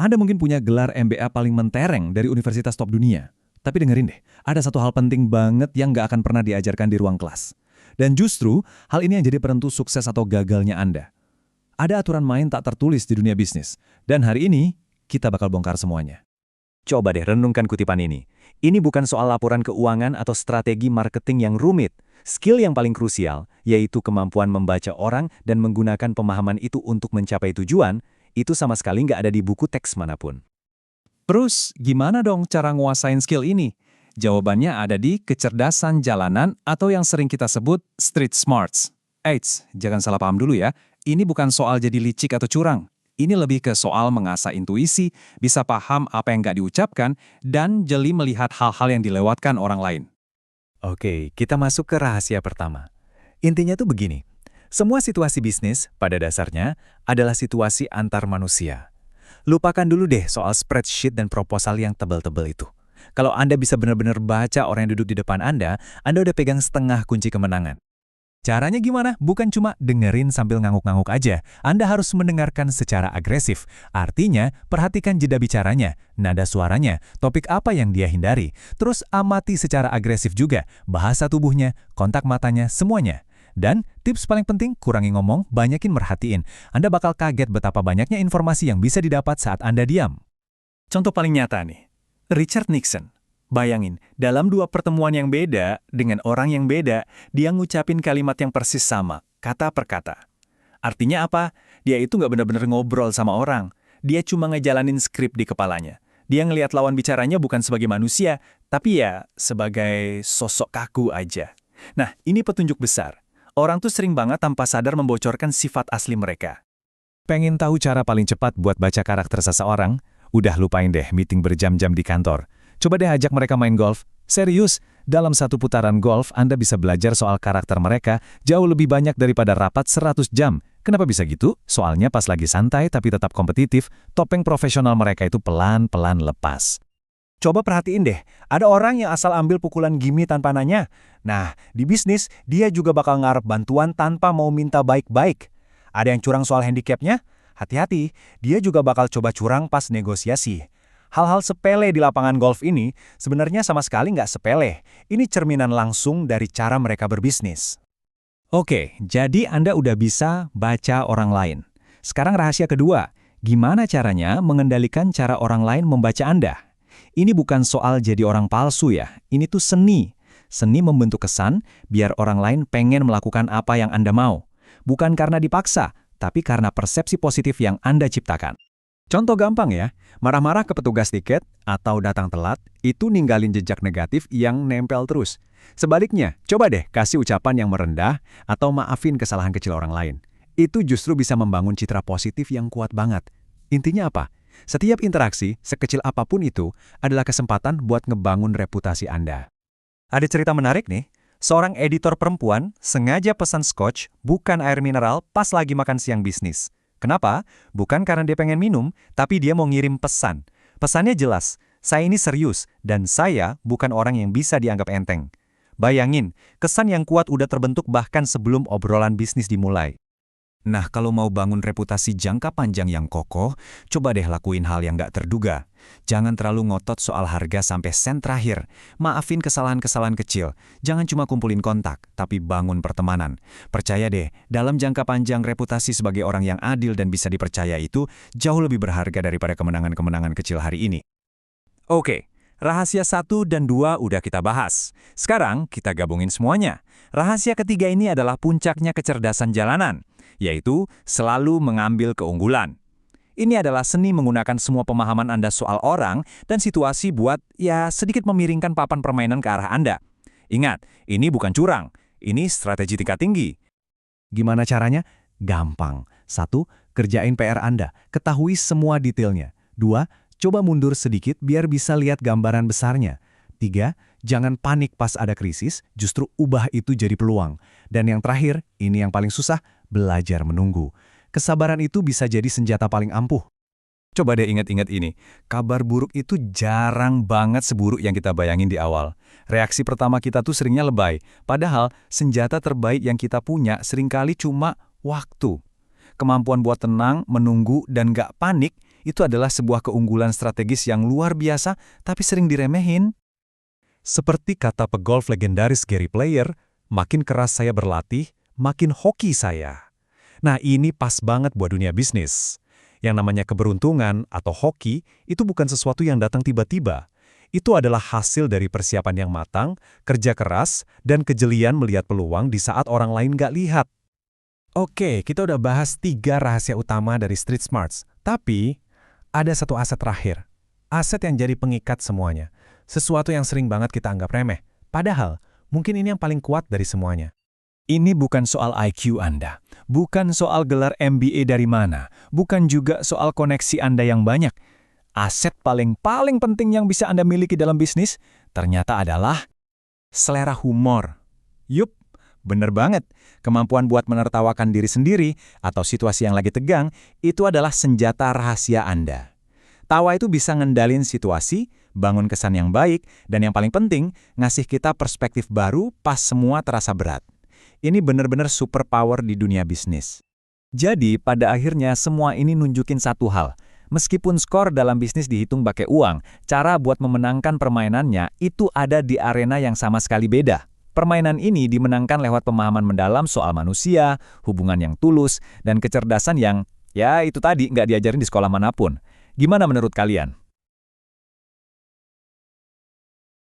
Anda mungkin punya gelar MBA paling mentereng dari universitas top dunia. Tapi dengerin deh, ada satu hal penting banget yang nggak akan pernah diajarkan di ruang kelas. Dan justru, hal ini yang jadi penentu sukses atau gagalnya Anda. Ada aturan main tak tertulis di dunia bisnis. Dan hari ini, kita bakal bongkar semuanya. Coba deh renungkan kutipan ini. Ini bukan soal laporan keuangan atau strategi marketing yang rumit. Skill yang paling krusial, yaitu kemampuan membaca orang dan menggunakan pemahaman itu untuk mencapai tujuan, itu sama sekali nggak ada di buku teks manapun. Terus, gimana dong cara nguasain skill ini? Jawabannya ada di kecerdasan jalanan atau yang sering kita sebut street smarts. Eits, jangan salah paham dulu ya. Ini bukan soal jadi licik atau curang. Ini lebih ke soal mengasah intuisi, bisa paham apa yang nggak diucapkan, dan jeli melihat hal-hal yang dilewatkan orang lain. Oke, kita masuk ke rahasia pertama. Intinya tuh begini, semua situasi bisnis pada dasarnya adalah situasi antar manusia. Lupakan dulu deh soal spreadsheet dan proposal yang tebal-tebal itu. Kalau Anda bisa benar-benar baca orang yang duduk di depan Anda udah pegang setengah kunci kemenangan. Caranya gimana? Bukan cuma dengerin sambil ngangguk-ngangguk aja. Anda harus mendengarkan secara agresif. Artinya, perhatikan jeda bicaranya, nada suaranya, topik apa yang dia hindari. Terus amati secara agresif juga, bahasa tubuhnya, kontak matanya, semuanya. Dan tips paling penting, kurangi ngomong, banyakin merhatiin. Anda bakal kaget betapa banyaknya informasi yang bisa didapat saat Anda diam. Contoh paling nyata nih, Richard Nixon. Bayangin, dalam 2 pertemuan yang beda, dengan orang yang beda, dia ngucapin kalimat yang persis sama, kata per kata. Artinya apa? Dia itu nggak benar-benar ngobrol sama orang. Dia cuma ngejalanin skrip di kepalanya. Dia ngelihat lawan bicaranya bukan sebagai manusia, tapi ya sebagai sosok kaku aja. Nah, ini petunjuk besar. Orang tuh sering banget tanpa sadar membocorkan sifat asli mereka. Pengen tahu cara paling cepat buat baca karakter seseorang? Udah lupain deh meeting berjam-jam di kantor. Coba deh ajak mereka main golf. Serius, dalam satu putaran golf Anda bisa belajar soal karakter mereka jauh lebih banyak daripada rapat 100 jam. Kenapa bisa gitu? Soalnya pas lagi santai tapi tetap kompetitif, topeng profesional mereka itu pelan-pelan lepas. Coba perhatiin deh, ada orang yang asal ambil pukulan gimme tanpa nanya. Nah, di bisnis, dia juga bakal ngarep bantuan tanpa mau minta baik-baik. Ada yang curang soal handicapnya? Hati-hati, dia juga bakal coba curang pas negosiasi. Hal-hal sepele di lapangan golf ini sebenarnya sama sekali nggak sepele. Ini cerminan langsung dari cara mereka berbisnis. Oke, jadi Anda udah bisa baca orang lain. Sekarang rahasia kedua, gimana caranya mengendalikan cara orang lain membaca Anda? Ini bukan soal jadi orang palsu ya, ini tuh seni. Seni membentuk kesan biar orang lain pengen melakukan apa yang Anda mau. Bukan karena dipaksa, tapi karena persepsi positif yang Anda ciptakan. Contoh gampang ya, marah-marah ke petugas tiket atau datang telat, itu ninggalin jejak negatif yang nempel terus. Sebaliknya, coba deh kasih ucapan yang merendah atau maafin kesalahan kecil orang lain. Itu justru bisa membangun citra positif yang kuat banget. Intinya apa? Setiap interaksi, sekecil apapun itu, adalah kesempatan buat ngebangun reputasi Anda. Ada cerita menarik nih, seorang editor perempuan sengaja pesan scotch, bukan air mineral, pas lagi makan siang bisnis. Kenapa? Bukan karena dia pengen minum, tapi dia mau ngirim pesan. Pesannya jelas, saya ini serius, dan saya bukan orang yang bisa dianggap enteng. Bayangin, kesan yang kuat udah terbentuk bahkan sebelum obrolan bisnis dimulai. Nah, kalau mau bangun reputasi jangka panjang yang kokoh, coba deh lakuin hal yang nggak terduga. Jangan terlalu ngotot soal harga sampai sen terakhir. Maafin kesalahan-kesalahan kecil. Jangan cuma kumpulin kontak, tapi bangun pertemanan. Percaya deh, dalam jangka panjang reputasi sebagai orang yang adil dan bisa dipercaya itu jauh lebih berharga daripada kemenangan-kemenangan kecil hari ini. Oke, rahasia 1 dan 2 udah kita bahas. Sekarang kita gabungin semuanya. Rahasia ketiga ini adalah puncaknya kecerdasan jalanan, yaitu selalu mengambil keunggulan. Ini adalah seni menggunakan semua pemahaman Anda soal orang dan situasi buat sedikit memiringkan papan permainan ke arah Anda. Ingat, ini bukan curang, ini strategi tingkat tinggi. Gimana caranya? Gampang. 1. Kerjain PR Anda, ketahui semua detailnya. 2. Coba mundur sedikit biar bisa lihat gambaran besarnya. 3. Jangan panik pas ada krisis, justru ubah itu jadi peluang. Dan yang terakhir, ini yang paling susah, belajar menunggu. Kesabaran itu bisa jadi senjata paling ampuh. Coba deh ingat-ingat ini, kabar buruk itu jarang banget seburuk yang kita bayangin di awal. Reaksi pertama kita tuh seringnya lebay, padahal senjata terbaik yang kita punya seringkali cuma waktu. Kemampuan buat tenang, menunggu, dan gak panik, itu adalah sebuah keunggulan strategis yang luar biasa, tapi sering diremehin. Seperti kata pegolf legendaris Gary Player, makin keras saya berlatih, makin hoki saya. Nah, ini pas banget buat dunia bisnis. Yang namanya keberuntungan atau hoki itu bukan sesuatu yang datang tiba-tiba. Itu adalah hasil dari persiapan yang matang, kerja keras, dan kejelian melihat peluang di saat orang lain nggak lihat. Oke, kita udah bahas 3 rahasia utama dari Street Smarts. Tapi, ada satu aset terakhir. Aset yang jadi pengikat semuanya. Sesuatu yang sering banget kita anggap remeh. Padahal, mungkin ini yang paling kuat dari semuanya. Ini bukan soal IQ Anda, bukan soal gelar MBA dari mana, bukan juga soal koneksi Anda yang banyak. Aset paling penting yang bisa Anda miliki dalam bisnis ternyata adalah selera humor. Yup, bener banget. Kemampuan buat menertawakan diri sendiri atau situasi yang lagi tegang itu adalah senjata rahasia Anda. Tawa itu bisa ngendalin situasi, bangun kesan yang baik, dan yang paling penting, ngasih kita perspektif baru pas semua terasa berat. Ini bener-bener superpower di dunia bisnis. Jadi, pada akhirnya semua ini nunjukin satu hal. Meskipun skor dalam bisnis dihitung pakai uang, cara buat memenangkan permainannya itu ada di arena yang sama sekali beda. Permainan ini dimenangkan lewat pemahaman mendalam soal manusia, hubungan yang tulus, dan kecerdasan yang, ya itu tadi, nggak diajarin di sekolah manapun. Gimana menurut kalian?